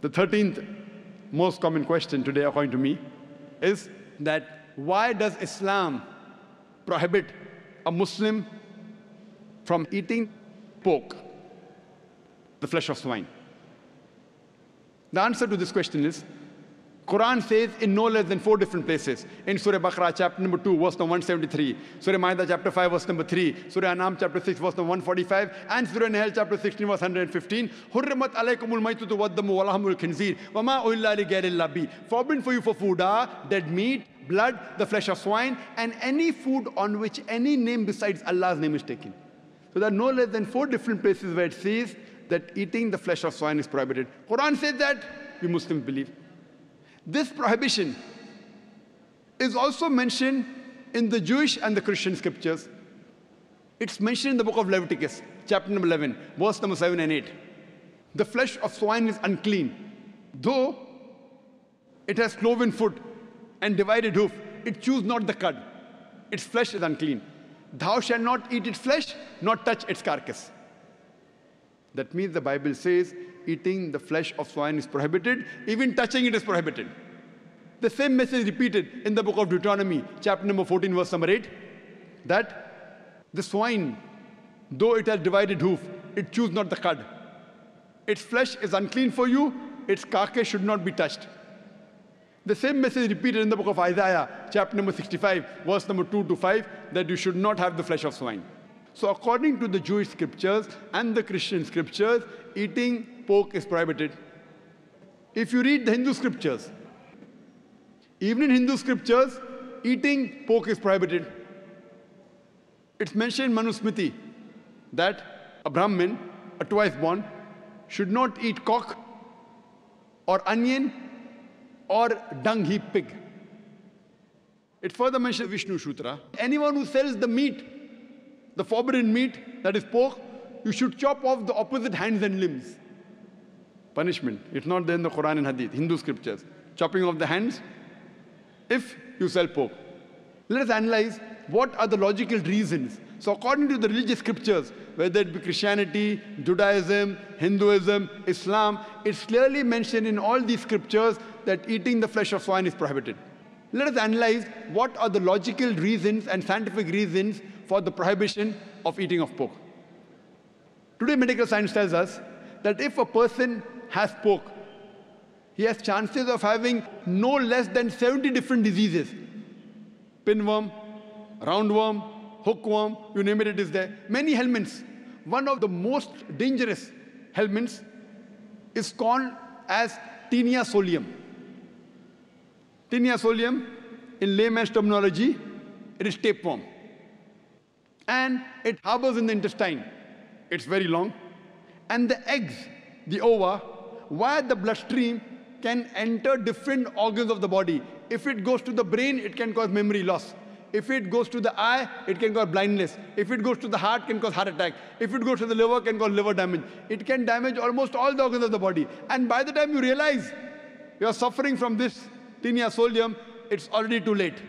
The 13th most common question today, according to me, is that why does Islam prohibit a Muslim from eating pork, the flesh of swine? The answer to this question is, Quran says in no less than 4 different places. In Surah Baqarah, chapter number 2, verse number 173. Surah Ma'idah, chapter 5, verse number 3. Surah An'am, chapter 6, verse number 145. And Surah Nahl, chapter 16, verse 115. Hurrimat alaykumul maytutu waddamu walahmul khinzir. Wama uhilla li ghayrillah bi. Forbidden for you for food are dead meat, blood, the flesh of swine, and any food on which any name besides Allah's name is taken. So there are no less than 4 different places where it says that eating the flesh of swine is prohibited. Quran says that, we Muslims believe. This prohibition is also mentioned in the Jewish and the Christian scriptures. It's mentioned in the book of Leviticus, chapter number 11, verse number 7 and 8. The flesh of swine is unclean. Though it has cloven foot and divided hoof, it chews not the cud. Its flesh is unclean. Thou shalt not eat its flesh, nor touch its carcass. That means the Bible says eating the flesh of swine is prohibited, even touching it is prohibited. The same message is repeated in the book of Deuteronomy, chapter number 14, verse number 8, that the swine, though it has divided hoof, it chews not the cud. Its flesh is unclean for you, its carcass should not be touched. The same message is repeated in the book of Isaiah, chapter number 65, verse number 2 to 5, that you should not have the flesh of swine. So according to the Jewish scriptures and the Christian scriptures, eating pork is prohibited. If you read the Hindu scriptures, even in Hindu scriptures, eating pork is prohibited. It's mentioned in Manusmriti that a Brahmin, a twice born, should not eat cock or onion or dung heap pig. It further mentions Vishnu Sutra. Anyone who sells the meat, the forbidden meat, that is pork, you should chop off the opposite hands and limbs. Punishment. It's not there in the Quran and Hadith, Hindu scriptures. Chopping off the hands if you sell pork. Let us analyze what are the logical reasons. So according to the religious scriptures, whether it be Christianity, Judaism, Hinduism, Islam, it's clearly mentioned in all these scriptures that eating the flesh of swine is prohibited. Let us analyze what are the logical reasons and scientific reasons for the prohibition of eating of pork. Today, medical science tells us that if a person has pork, he has chances of having no less than 70 different diseases. Pinworm, roundworm, hookworm, you name it, it is there. Many helminths. One of the most dangerous helminths is called as Taenia solium. Taenia solium, in layman's terminology, it is tapeworm. And it harbors in the intestine. It's very long. And the eggs, the ova, via the bloodstream, can enter different organs of the body. If it goes to the brain, it can cause memory loss. If it goes to the eye, it can cause blindness. If it goes to the heart, it can cause heart attack. If it goes to the liver, it can cause liver damage. It can damage almost all the organs of the body. And by the time you realize you are suffering from this Taenia solium, it's already too late.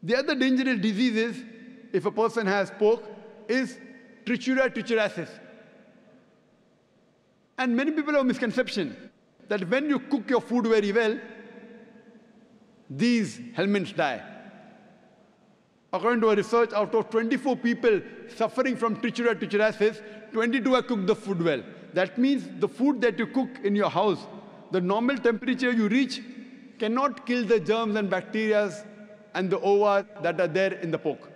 The other dangerous diseases, if a person has pork, is Trichuria trichuriasis. And many people have a misconception that when you cook your food very well, these helminths die. According to a research, out of 24 people suffering from Trichuria trichuriasis, 22 have cooked the food well. That means the food that you cook in your house, the normal temperature you reach cannot kill the germs and bacteria and the ova that are there in the pork.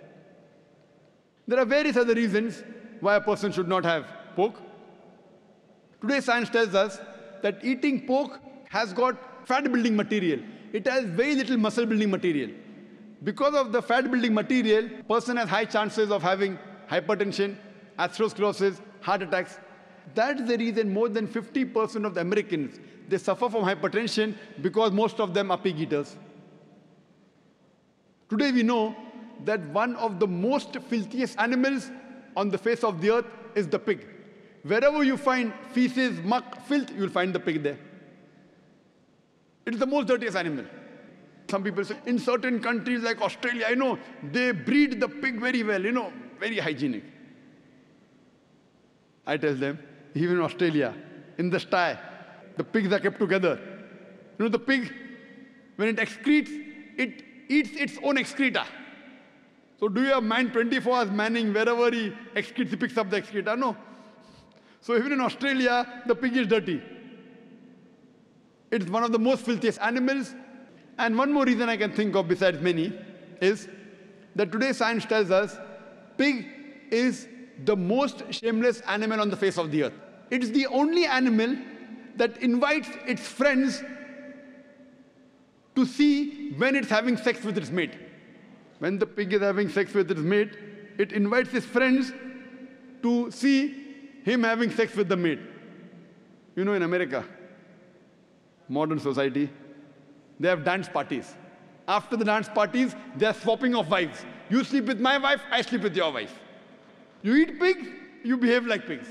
There are various other reasons why a person should not have pork. Today, science tells us that eating pork has got fat-building material. It has very little muscle-building material. Because of the fat-building material, a person has high chances of having hypertension, atherosclerosis, heart attacks. That is the reason more than 50% of the Americans, they suffer from hypertension because most of them are pig eaters. Today we know that one of the most filthiest animals on the face of the earth is the pig. Wherever you find feces, muck, filth, you'll find the pig there. It is the most dirtiest animal. Some people say, in certain countries like Australia, I know, they breed the pig very well, very hygienic. I tell them, even in Australia, in the sty, The pigs are kept together. You know, the pig, when it excretes, it eats its own excreta. So do you have man 24 hours manning wherever he excretes, he picks up the excreta? No. So even in Australia, the pig is dirty. It's one of the most filthiest animals. And one more reason I can think of besides many is that today science tells us pig is the most shameless animal on the face of the earth. It's the only animal that invites its friends to see when it's having sex with its mate. When the pig is having sex with its mate, it invites his friends to see him having sex with the mate. You know, in America, modern society, they have dance parties. After the dance parties, they are swapping of wives. You sleep with my wife, I sleep with your wife. You eat pigs, you behave like pigs.